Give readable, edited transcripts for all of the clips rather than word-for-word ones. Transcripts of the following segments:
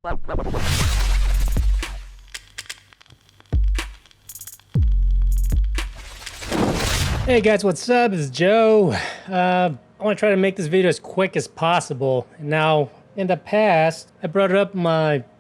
Hey guys, what's up? It's Joe. I want to try to make this video as quick as possible. Now, in the past, I brought up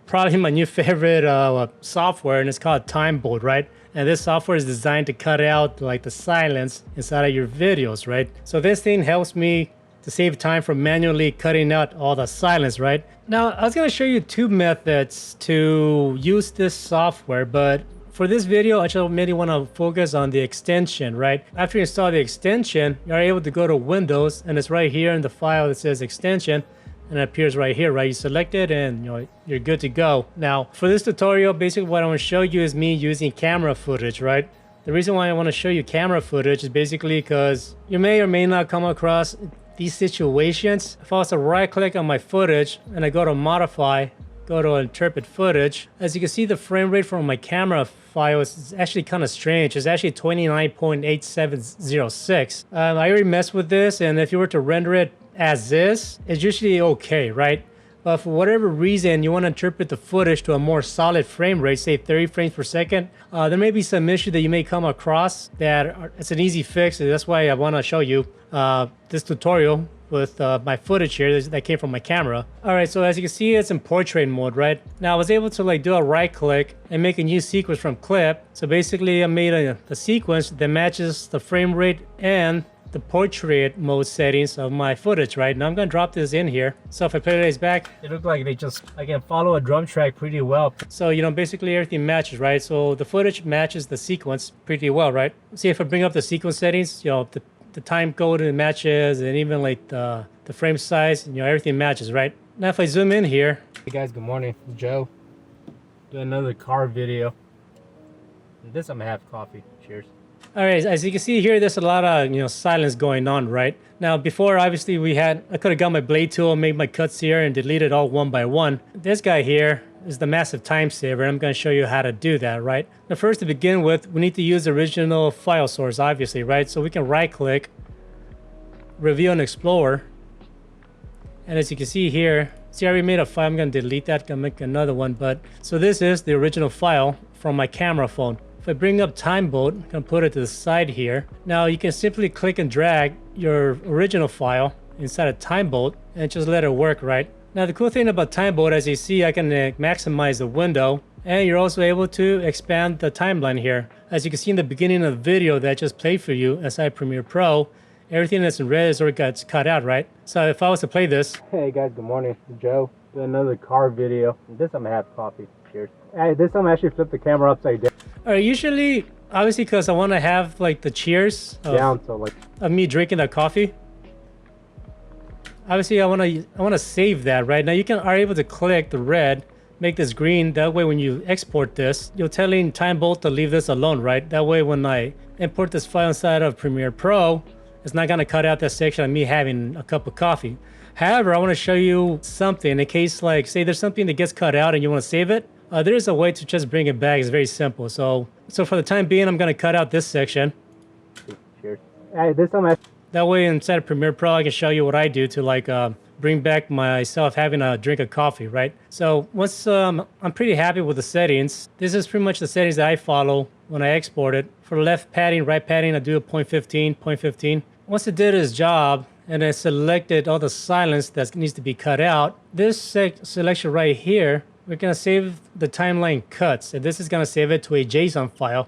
probably my new favorite software, and it's called Timebolt, right? And this software is designed to cut out like the silence inside of your videos, right? So this thing helps me to save time from manually cutting out all the silence, right? Now, I was going to show you two methods to use this software, but for this video, I just mainly want to focus on the extension, right? After you install the extension, you're able to go to Windows, and it's right here in the file that says extension, and it appears right here, right? You select it, and you're good to go. Now, for this tutorial, basically what I want to show you is me using camera footage, right? The reason why I want to show you camera footage is basically because you may or may not come across these situations. If I was to right-click on my footage, and I go to Modify, go to Interpret Footage, as you can see, the frame rate from my camera file is actually kind of strange. It's actually 29.8706. I already messed with this, and if you were to render it as is, it's usually okay, right? But for whatever reason, you want to interpret the footage to a more solid frame rate, say 30 frames per second, there may be some issue that you may come across that it's an easy fix. And that's why I want to show you this tutorial with my footage here that came from my camera. All right, so as you can see, it's in portrait mode, right? Now I was able to like do a right click and make a new sequence from clip. So basically I made a sequence that matches the frame rate and the portrait mode settings of my footage, right? Now I'm gonna drop this in here. So if I play this back, it looks like I can follow a drum track pretty well. So, basically everything matches, right? So the footage matches the sequence pretty well, right? See, if I bring up the sequence settings, the time code matches, and even like the frame size, everything matches, right? Now if I zoom in here. Hey guys, good morning. Joe. Do another car video. And this I'm gonna have coffee. Cheers. All right, as you can see here, there's a lot of silence going on, right? Now before, obviously I could have got my blade tool, made my cuts here, and deleted all one by one. This guy here is the massive time saver. I'm going to show you how to do that, right? Now first, to begin with, we need to use the original file source, obviously, right? So we can right click, Review and Explore, and as you can see here, see I already made a file. I'm going to delete that, going to make another one. But so this is the original file from my camera phone. If I bring up Timebolt, I'm going to put it to the side here. Now you can simply click and drag your original file inside of Timebolt and just let it work, right? Now the cool thing about Timebolt, as you see, I can maximize the window, and you're also able to expand the timeline here. As you can see in the beginning of the video that I just played for you inside Premiere Pro, everything that's in red is already got cut out, right? So if I was to play this. Hey guys, good morning. Joe. Do another car video. This I'm gonna have coffee. Cheers. This time I actually flipped the camera upside down. Alright, usually, obviously, because I want to have like the cheers of me drinking that coffee. Obviously, I want to save that, right? Now you are able to click the red, make this green. That way, when you export this, you're telling Timebolt to leave this alone, right? That way, when I import this file inside of Premiere Pro, it's not going to cut out that section of me having a cup of coffee. However, I want to show you something in case, like, say there's something that gets cut out and you want to save it. There is a way to just bring it back. It's very simple. So for the time being, I'm going to cut out this section. Cheers. That way, inside of Premiere Pro, I can show you what I do to like bring back myself having a drink of coffee, right? So once I'm pretty happy with the settings, this is pretty much the settings that I follow when I export it. For left padding, right padding, I do a 0.15. Once it did its job and I selected all the silence that needs to be cut out, this selection right here, we're going to save the timeline cuts, and this is going to save it to a JSON file.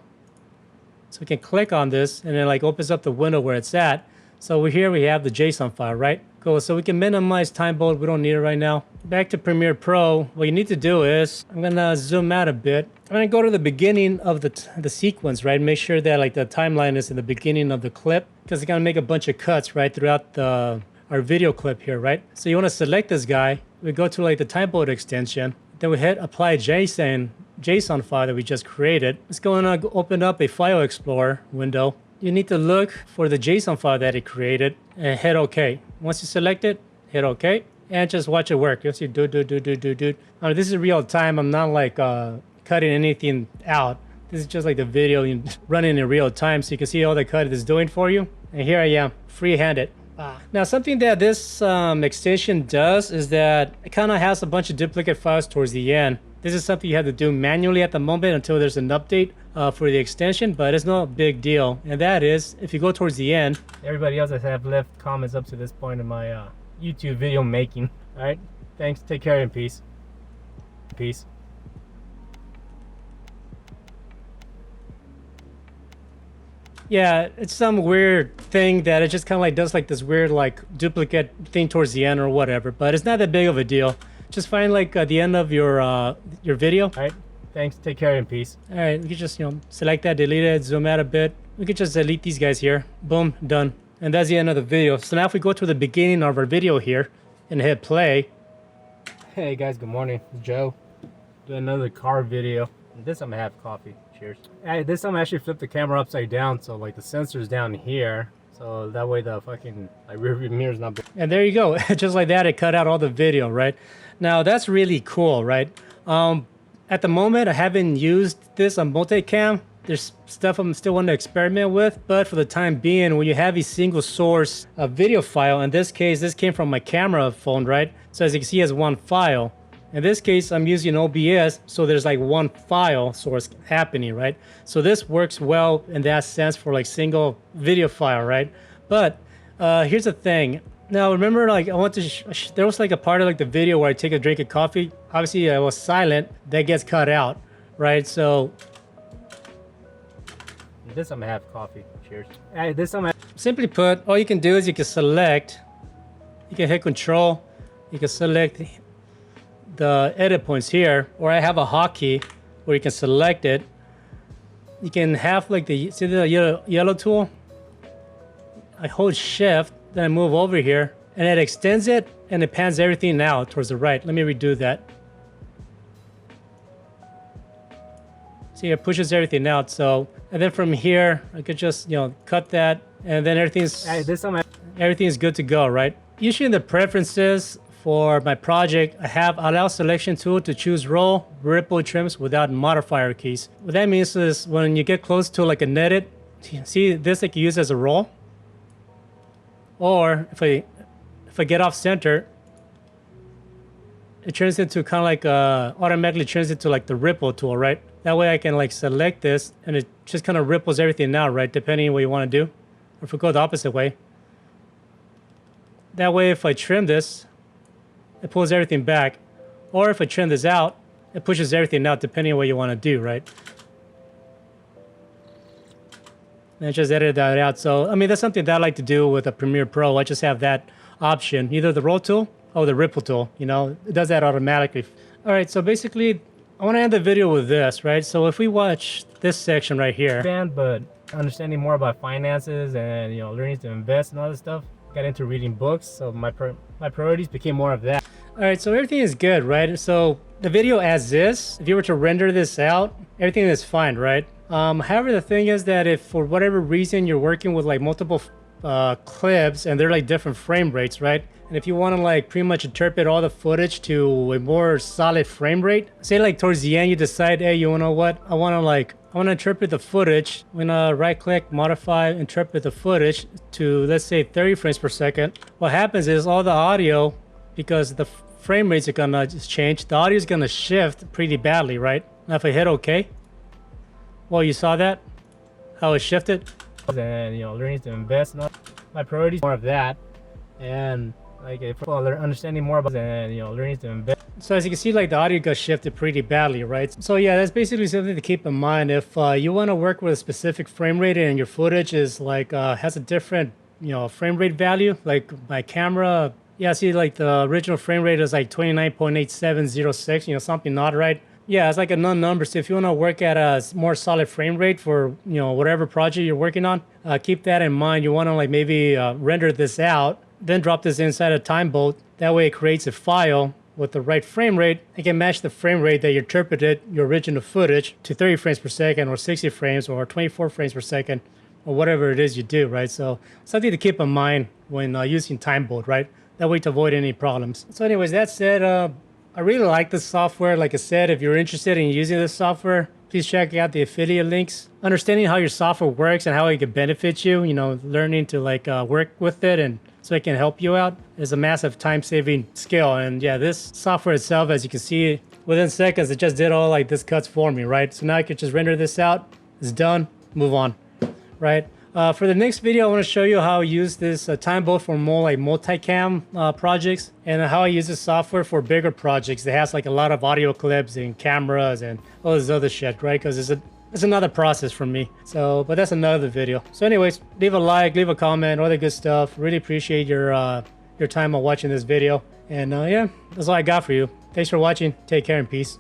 So we can click on this, and it like opens up the window where it's at. So here we have the JSON file, right? Cool. So we can minimize Timebolt. We don't need it right now. Back to Premiere Pro. What you need to do is, I'm going to zoom out a bit. I'm going to go to the beginning of the sequence, right? Make sure that like the timeline is in the beginning of the clip, because it's going to make a bunch of cuts, right, throughout our video clip here, right? So you want to select this guy. We go to like the Timebolt extension. Then we hit Apply JSON file that we just created. It's going to open up a File Explorer window. You need to look for the JSON file that it created and hit OK. Once you select it, hit OK, and just watch it work. You'll see do. This is real time. I'm not like cutting anything out. This is just like the video running in real time, so you can see all the cut it is doing for you. And here I am, free-handed. Now, something that this extension does is that it kind of has a bunch of duplicate files towards the end. This is something you have to do manually at the moment until there's an update for the extension, but it's no big deal. And that is, if you go towards the end, everybody else that have left comments up to this point in my YouTube video making. All right, thanks, take care, and peace. Peace. Yeah, it's some weird thing that it just kind of like does like this weird like duplicate thing towards the end or whatever, but it's not that big of a deal. Just find like the end of your video. All right, thanks, take care, and peace. All right, we can just, you know, select that, delete it, zoom out a bit. We can just delete these guys here. Boom, done. And that's the end of the video. So now if we go to the beginning of our video here and hit play. Hey guys, good morning, it's Joe. Do another car video. This time I have coffee. Cheers. This time I actually flipped the camera upside down, so like the sensor's down here, so that way the fucking like rear view mirror's not. And there you go. Just like that, it cut out all the video, right? Now that's really cool, right? At the moment, I haven't used this on multicam. There's stuff I'm still wanting to experiment with, but for the time being, when you have a single source of video file, in this case, this came from my camera phone, right? So as you can see, it's one file. In this case, I'm using OBS, so there's like one file source happening, right? So this works well in that sense for like single video file, right? But here's the thing. Now remember, like I want to, there was like a part of like the video where I take a drink of coffee. Obviously, I was silent. That gets cut out, right? So this time I have coffee. Cheers. This time, simply put, all you can do is you can select. You can hit Control. You can select the edit points here, or I have a hotkey where you can select it. You can have like see the yellow tool. I hold Shift, then I move over here, and it extends it and it pans everything out towards the right. Let me redo that. See, it pushes everything out. So, and then from here, I could just, you know, cut that, and then everything's everything's good to go, right? Usually in the preferences for my project, I have allow selection tool to choose roll, ripple trims without modifier keys. What that means is when you get close to like a netted, see this I can use as a roll. Or if I get off center, it turns into kind of like automatically turns into like the ripple tool, right? That way I can like select this and it just kind of ripples everything out, right? Depending on what you want to do. Or if we go the opposite way. That way if I trim this, it pulls everything back. Or if I trim this out, it pushes everything out depending on what you want to do, right? And I just edited that out. So, I mean, that's something that I like to do with a Premiere Pro. I just have that option, either the roll tool or the ripple tool, you know, it does that automatically. All right, so basically, I want to end the video with this, right? So if we watch this section right here, but understanding more about finances and, you know, learning to invest and all this stuff, got into reading books, so my priorities became more of that. All right, so everything is good, right? So the video as is, if you were to render this out, everything is fine, right? However, the thing is that if for whatever reason you're working with like multiple clips and they're like different frame rates, right? And if you want to like pretty much interpret all the footage to a more solid frame rate, say like towards the end you decide, hey, you know what? I want to interpret the footage. I'm gonna right click, modify, interpret the footage to, let's say 30 frames per second. What happens is all the audio, because the frame rates are gonna just change, the audio is gonna shift pretty badly, right? Now if I hit OK, well, you saw that, how it shifted. And, you know, learning to invest, my priorities more of that. And like if understanding more about and, you know, learning to invest. So as you can see, like the audio got shifted pretty badly, right? So yeah, that's basically something to keep in mind. If you want to work with a specific frame rate and your footage is like has a different, you know, frame rate value, like my camera, yeah, see like the original frame rate is like 29.8706, you know, something not right. Yeah, it's like a non-number. So if you want to work at a more solid frame rate for, you know, whatever project you're working on, keep that in mind. You want to like maybe render this out, then drop this inside a Timebolt. That way it creates a file with the right frame rate. It can match the frame rate that you interpreted your original footage to 30 frames per second or 60 frames or 24 frames per second or whatever it is you do, right? So something to keep in mind when using Timebolt, right? That way to avoid any problems. So anyways, that said, I really like this software. Like I said, if you're interested in using this software, please check out the affiliate links. Understanding how your software works and how it can benefit you, you know, learning to like work with it and so it can help you out is a massive time-saving skill. And yeah, this software itself, as you can see, within seconds, it just did all like this cuts for me, right? So now I could just render this out. It's done. Move on, right? For the next video, I want to show you how I use this Timebolt for more like multicam projects, and how I use this software for bigger projects that has like a lot of audio clips and cameras and all this other shit, right? Because it's another process for me. So, but that's another video. So anyways, leave a like, leave a comment, all that good stuff. Really appreciate your time on watching this video. And yeah, that's all I got for you. Thanks for watching. Take care and peace.